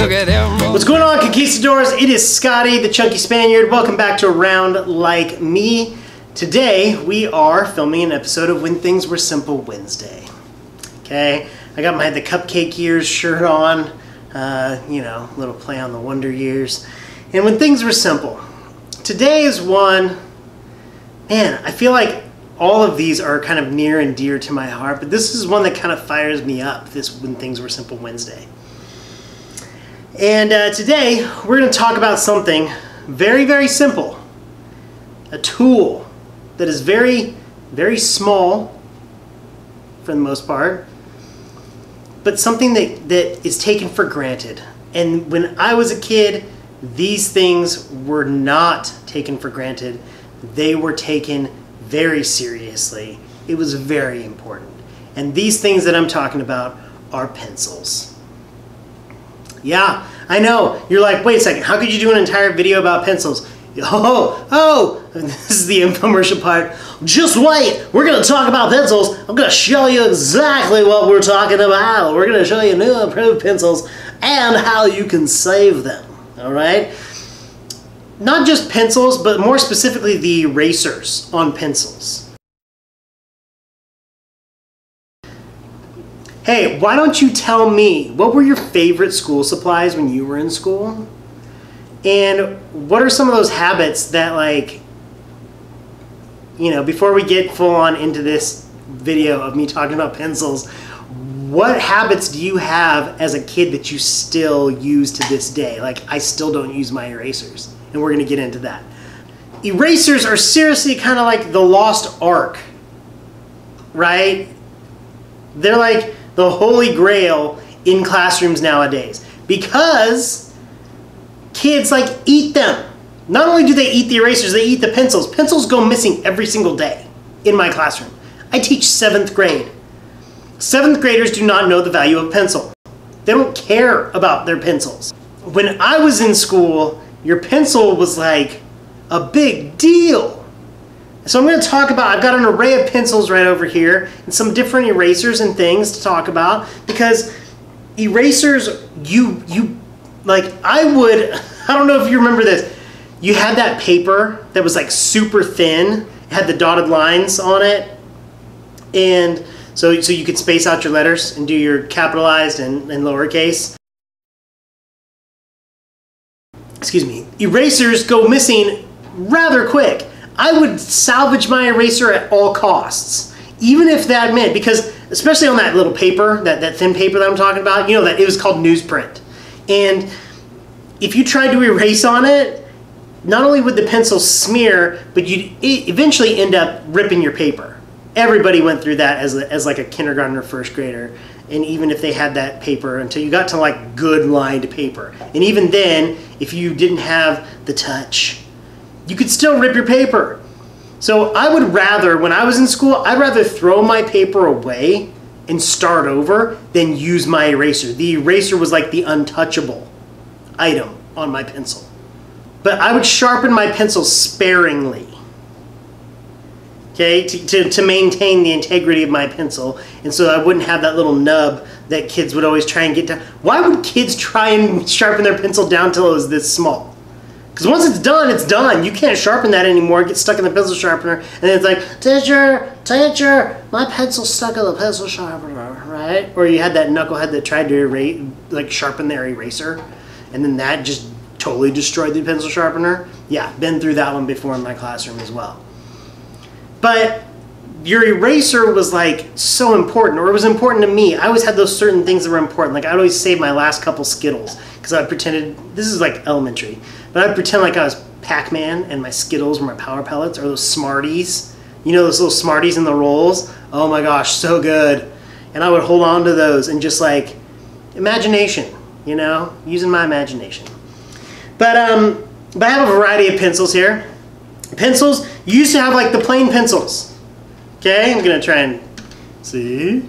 Look at him. What's going on, conquistadors? It is Scotty, the chunky Spaniard. Welcome back to Around Like Me. Today, we are filming an episode of When Things Were Simple Wednesday. Okay, I got the Cupcake Years shirt on, you know, little play on the Wonder Years. And When Things Were Simple. Today is one, man, I feel like all of these are kind of near and dear to my heart, but this is one that kind of fires me up, this When Things Were Simple Wednesday. And today, we're going to talk about something very, very simple. A tool that is very, very small, for the most part, but something that is taken for granted. And when I was a kid, these things were not taken for granted. They were taken very seriously. It was very important. And these things that I'm talking about are pencils. Yeah, I know. You're like, wait a second, how could you do an entire video about pencils? This is the infomercial part. Just wait, we're going to talk about pencils. I'm going to show you exactly what we're talking about. We're going to show you new improved pencils and how you can save them, all right? Not just pencils, but more specifically the erasers on pencils. Hey, why don't you tell me, what were your favorite school supplies when you were in school? And what are some of those habits that, like, you know, before we get full on into this video of me talking about pencils, what habits do you have as a kid that you still use to this day? Like, I still don't use my erasers, and we're going to get into that. Erasers are seriously kind of like the lost ark, right? They're like the holy grail in classrooms nowadays because kids like eat them. Not only do they eat the erasers, they eat the pencils. Pencils go missing every single day in my classroom. I teach 7th grade. 7th graders do not know the value of pencil. They don't care about their pencils. When I was in school, your pencil was like a big deal. So I'm going to talk about, I've got an array of pencils right over here and some different erasers and things to talk about because erasers, I don't know if you remember this. You had that paper that was like super thin. It had the dotted lines on it. And so you could space out your letters and do your capitalized and lowercase. Excuse me. Erasers go missing rather quick. I would salvage my eraser at all costs. Even if that meant, because especially on that little paper, that thin paper that I'm talking about, you know that it was called newsprint. And if you tried to erase on it, not only would the pencil smear, but you'd eventually end up ripping your paper. Everybody went through that as like a kindergartner, first grader, and even if they had that paper until you got to like good lined paper. And even then, if you didn't have the touch, you could still rip your paper. So I would rather, when I was in school, I'd rather throw my paper away and start over than use my eraser. The eraser was like the untouchable item on my pencil. But I would sharpen my pencil sparingly, okay, to maintain the integrity of my pencil, and so I wouldn't have that little nub that kids would always try and get down. Why would kids try and sharpen their pencil down till it was this small? Because once it's done, it's done. You can't sharpen that anymore. It gets stuck in the pencil sharpener, and then it's like, teacher, my pencil's stuck in the pencil sharpener, right? Or you had that knucklehead that tried to sharpen their eraser, and then that just totally destroyed the pencil sharpener. Yeah, been through that one before in my classroom as well. But your eraser was like so important, or it was important to me. I always had those certain things that were important. Like I'd always save my last couple Skittles because I pretended, this is like elementary, but I'd pretend like I was Pac-Man and my Skittles were my Power Pellets, or those Smarties. You know those little Smarties in the rolls? Oh my gosh, so good. And I would hold on to those and just like, imagination, you know, using my imagination. But I have a variety of pencils here. Pencils, you used to have like the plain pencils. Okay, I'm gonna try and see.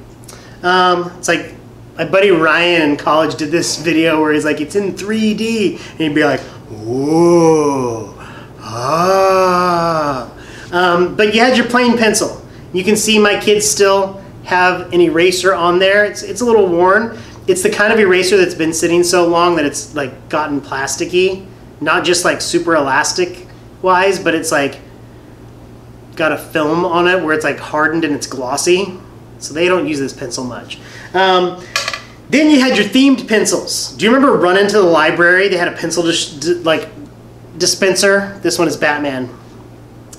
It's like my buddy Ryan in college did this video where he's like, it's in 3D. And he'd be like, whoa, ah. But you had your plain pencil. You can see my kids still have an eraser on there. It's a little worn. It's the kind of eraser that's been sitting so long that it's like gotten plasticky, not just like super elastic wise, but it's like got a film on it where it's like hardened and it's glossy. So they don't use this pencil much. Then you had your themed pencils. Do you remember running to the library? They had a pencil dispenser. This one is Batman.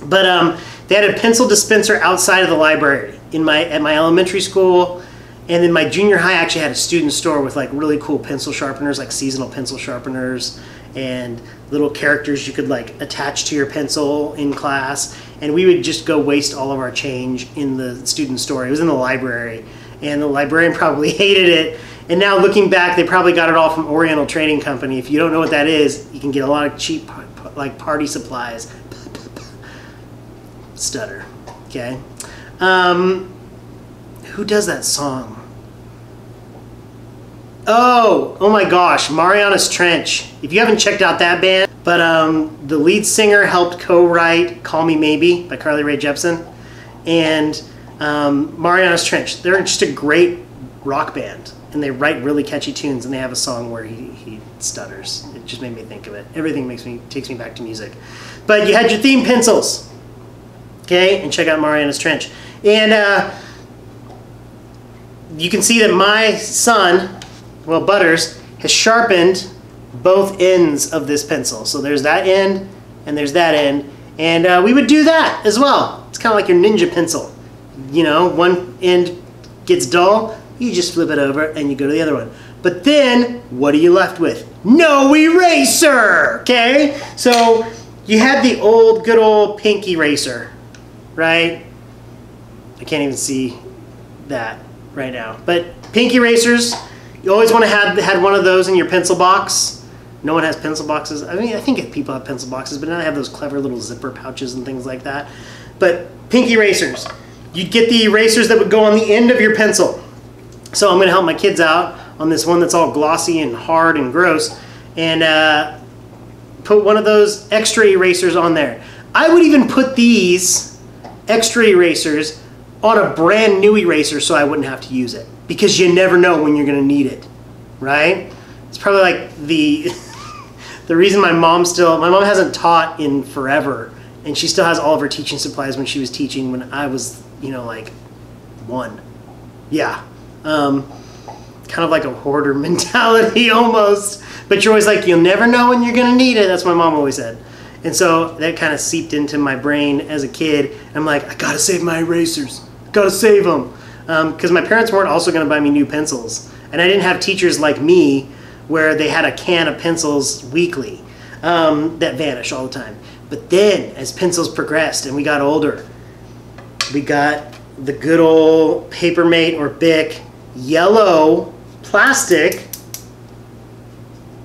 But they had a pencil dispenser outside of the library at my elementary school. And then my junior high actually had a student store with like really cool pencil sharpeners, like seasonal pencil sharpeners and little characters you could like attach to your pencil in class. And we would just go waste all of our change in the student store. It was in the library, and the librarian probably hated it. And now looking back, they probably got it all from Oriental Training Company. If you don't know what that is, you can get a lot of cheap like party supplies. Stutter. Okay. Who does that song? Oh my gosh, Mariana Trench. If you haven't checked out that band, but the lead singer helped co-write "Call Me Maybe" by Carly Rae Jepsen, and Mariana Trench. They're just a great rock band, and they write really catchy tunes. And they have a song where he stutters. It just made me think of it. Everything takes me back to music. But you had your theme pencils, okay? And check out Mariana Trench. And you can see that my son, well, Butters, has sharpened both ends of this pencil. So there's that end and there's that end. And we would do that as well. It's kind of like your ninja pencil. You know, one end gets dull, you just flip it over and you go to the other one. But then, what are you left with? No eraser, okay? So you had the good old pink eraser, right? I can't even see that right now. But pink erasers, you always want to have one of those in your pencil box. No one has pencil boxes. I mean, I think people have pencil boxes, but now they have those clever little zipper pouches and things like that. But pink erasers. You'd get the erasers that would go on the end of your pencil. So I'm going to help my kids out on this one that's all glossy and hard and gross, and put one of those extra erasers on there. I would even put these extra erasers on a brand new eraser so I wouldn't have to use it, because you never know when you're going to need it, right? It's probably like the reason my mom hasn't taught in forever, and she still has all of her teaching supplies when she was teaching when I was, you know, like 1. Yeah. Kind of like a hoarder mentality almost, but you're always like, you'll never know when you're going to need it. That's what my mom always said. And so that kind of seeped into my brain as a kid. I'm like, I gotta save my erasers. Gotta save them. Because my parents weren't also going to buy me new pencils. And I didn't have teachers like me where they had a can of pencils weekly that vanish all the time. But then as pencils progressed and we got older, we got the good old Papermate or Bic yellow plastic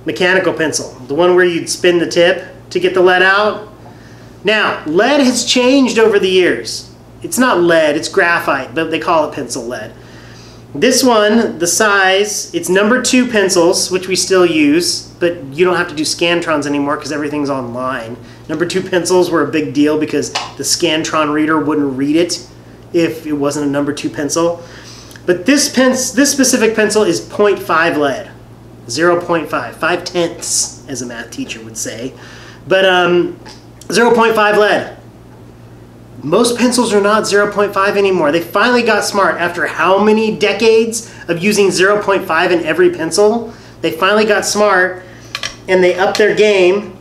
mechanical pencil. The one where you'd spin the tip to get the lead out. Now, lead has changed over the years. It's not lead, it's graphite, but they call it pencil lead. This one, the size, it's number 2 pencils, which we still use, but you don't have to do Scantrons anymore because everything's online. Number 2 pencils were a big deal because the Scantron reader wouldn't read it if it wasn't a number 2 pencil. But this specific pencil is 0.5 lead, 0.5, 5/10 as a math teacher would say. But 0.5 lead. Most pencils are not 0.5 anymore. They finally got smart after how many decades of using 0.5 in every pencil? They finally got smart and they upped their game.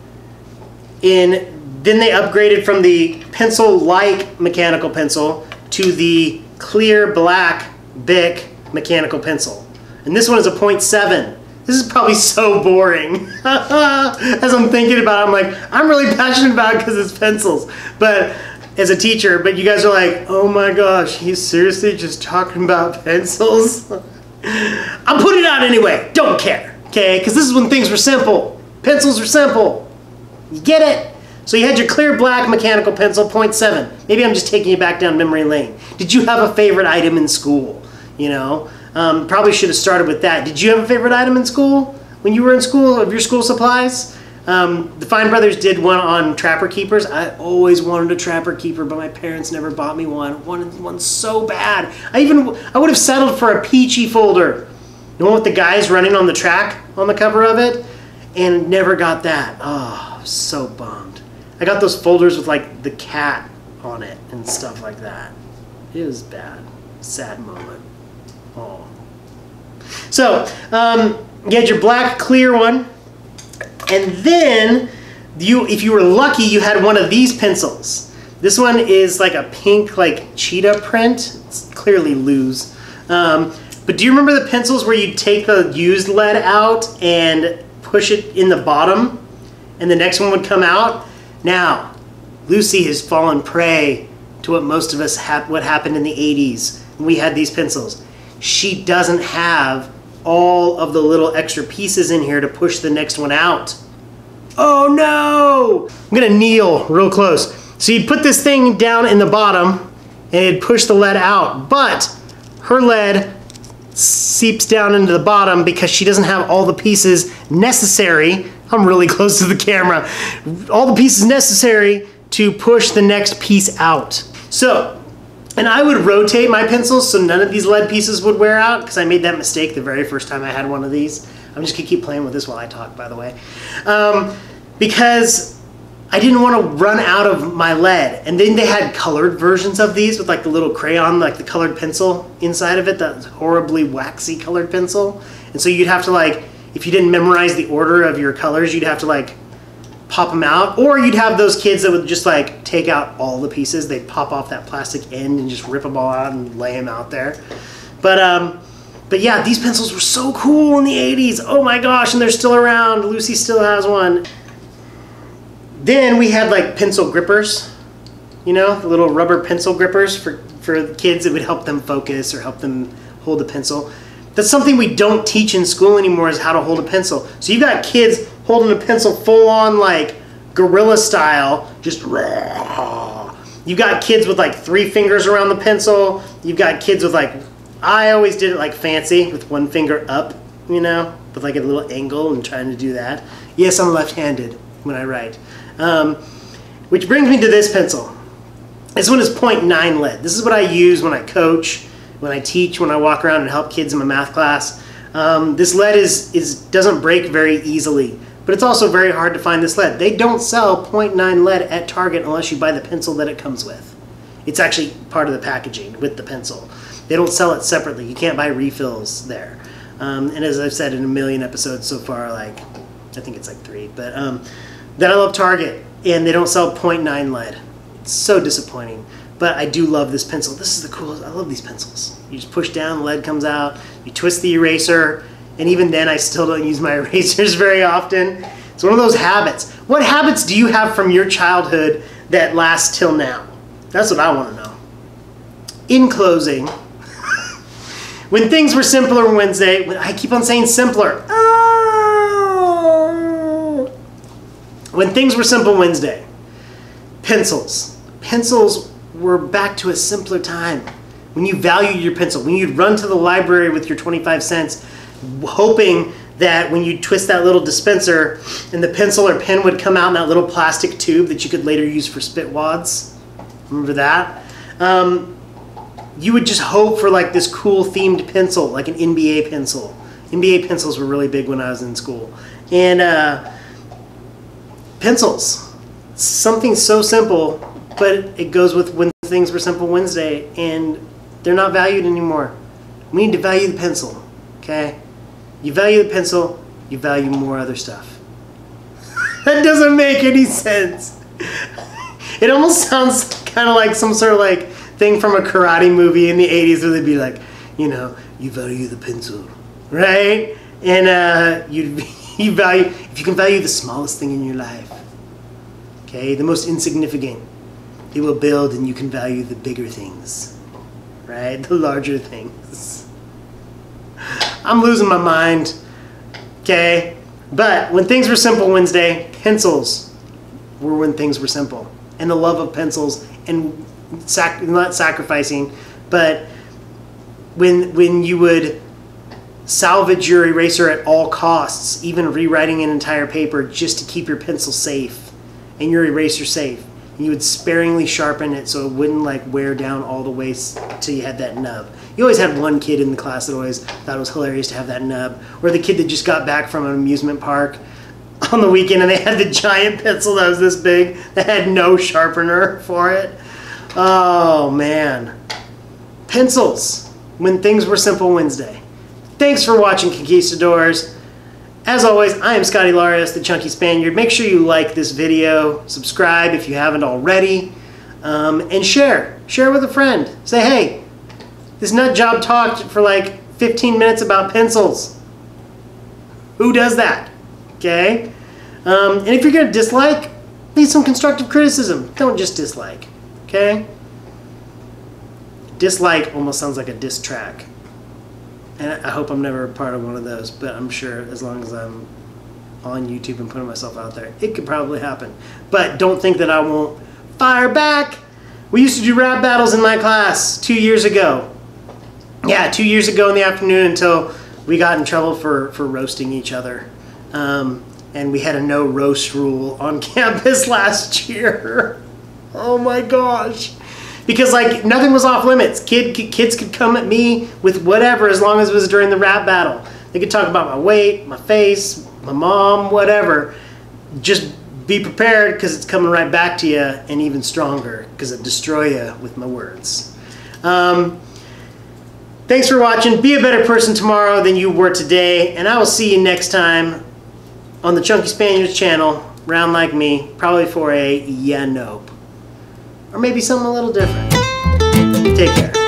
Then they upgraded from the pencil-like mechanical pencil to the clear black Bic mechanical pencil. And this one is a 0.7. This is probably so boring. As I'm thinking about it, I'm like, I'm really passionate about it because it's pencils. But as a teacher, but you guys are like, oh my gosh, he's seriously just talking about pencils? I'm putting it out anyway. Don't care, okay? Because this is when things were simple. Pencils are simple. You get it? So you had your clear black mechanical pencil, 0.7. Maybe I'm just taking you back down memory lane. Did you have a favorite item in school? You know, probably should have started with that. Did you have a favorite item in school when you were in school, of your school supplies? The Fine Brothers did one on Trapper Keepers. I always wanted a Trapper Keeper, but my parents never bought me one. I wanted one so bad. I would have settled for a Peachy folder. The one with the guys running on the track on the cover of it, and never got that. Oh, I was so bummed. I got those folders with like the cat on it and stuff like that. It was bad. Sad moment. Oh. So, you had your black clear one, and then if you were lucky, you had one of these pencils. This one is like a pink, like cheetah print. It's clearly loose. But do you remember the pencils where you'd take the used lead out and push it in the bottom, and the next one would come out? Now, Lucy has fallen prey to what most of us what happened in the 80s when we had these pencils. She doesn't have all of the little extra pieces in here to push the next one out. Oh no! I'm gonna kneel real close. So you'd put this thing down in the bottom and it'd push the lead out, but her lead seeps down into the bottom because she doesn't have all the pieces necessary. I'm really close to the camera. All the pieces necessary to push the next piece out. So, and I would rotate my pencils so none of these lead pieces would wear out, because I made that mistake the very first time I had one of these. I'm just gonna keep playing with this while I talk, by the way. Because I didn't want to run out of my lead. And then they had colored versions of these with like the little crayon, like the colored pencil inside of it, that horribly waxy colored pencil. And so you'd have to like, if you didn't memorize the order of your colors, you'd have to like pop them out. Or you'd have those kids that would just like take out all the pieces. They'd pop off that plastic end and just rip them all out and lay them out there. But yeah, these pencils were so cool in the 80s. Oh my gosh, and they're still around. Lucy still has one. Then we had like pencil grippers, you know, the little rubber pencil grippers for kids that would help them focus or help them hold a pencil. That's something we don't teach in school anymore, is how to hold a pencil. So you've got kids holding a pencil full on like gorilla style, just raw. You've got kids with like 3 fingers around the pencil. You've got kids with like, I always did it like fancy with 1 finger up, you know, with like a little angle and trying to do that. Yes, I'm left-handed when I write. Which brings me to this pencil. This one is 0.9 lead. This is what I use when I coach, when I teach, when I walk around and help kids in my math class. This lead doesn't break very easily, but it's also very hard to find this lead. They don't sell 0.9 lead at Target unless you buy the pencil that it comes with. It's actually part of the packaging with the pencil. They don't sell it separately. You can't buy refills there. And as I've said in a million episodes so far, like, I think it's like 3, but that I love Target, and they don't sell 0.9 lead. It's so disappointing, but I do love this pencil. This is the coolest. I love these pencils. You just push down, the lead comes out, you twist the eraser, and even then I still don't use my erasers very often. It's one of those habits. What habits do you have from your childhood that last till now? That's what I want to know. In closing, when things were simpler Wednesday, I keep on saying simpler. When things were simple Wednesday, pencils. Pencils were back to a simpler time. When you valued your pencil, when you'd run to the library with your 25 cents, hoping that when you twist that little dispenser and the pencil or pen would come out in that little plastic tube that you could later use for spit wads. Remember that? You would just hope for like this cool themed pencil, like an NBA pencil. NBA pencils were really big when I was in school. And pencils, something so simple, but it goes with when things were simple Wednesday, and they're not valued anymore. We need to value the pencil, okay? You value the pencil, you value more other stuff. That doesn't make any sense. It almost sounds kind of like some sort of like thing from a karate movie in the 80s where they'd be like, you know, you value the pencil, right? And you value, if you can value the smallest thing in your life, okay, the most insignificant, it will build, and you can value the bigger things, right? The larger things. I'm losing my mind, okay? But when things were simple Wednesday, pencils were when things were simple. And the love of pencils, and not sacrificing, but when you would salvage your eraser at all costs, even rewriting an entire paper just to keep your pencil safe and your eraser safe. And you would sparingly sharpen it so it wouldn't like wear down all the way till you had that nub. You always had one kid in the class that always thought it was hilarious to have that nub. Or the kid that just got back from an amusement park on the weekend and they had the giant pencil that was this big that had no sharpener for it. Oh man. Pencils. When Things Were Simple Wednesday. Thanks for watching, Conquistadors. As always, I am Scotty Larios, the Chunky Spaniard. Make sure you like this video, subscribe if you haven't already, and share. Share with a friend. Say, hey, this nut job talked for like 15 minutes about pencils. Who does that? Okay? And if you're going to dislike, leave some constructive criticism. Don't just dislike. Okay? Dislike almost sounds like a diss track. And I hope I'm never a part of one of those, but I'm sure as long as I'm on YouTube and putting myself out there, it could probably happen. But don't think that I won't fire back. We used to do rap battles in my class 2 years ago. Yeah, 2 years ago in the afternoon until we got in trouble for roasting each other. And we had a no roast rule on campus last year. Oh my gosh. Because like nothing was off limits. Kids could come at me with whatever as long as it was during the rap battle. They could talk about my weight, my face, my mom, whatever. Just be prepared because it's coming right back to you, and even stronger because it destroy you with my words. Thanks for watching. Be a better person tomorrow than you were today, and I will see you next time on the Chunky Spaniards channel, Round Like Me, probably for a yeah nope. Or maybe something a little different. Take care.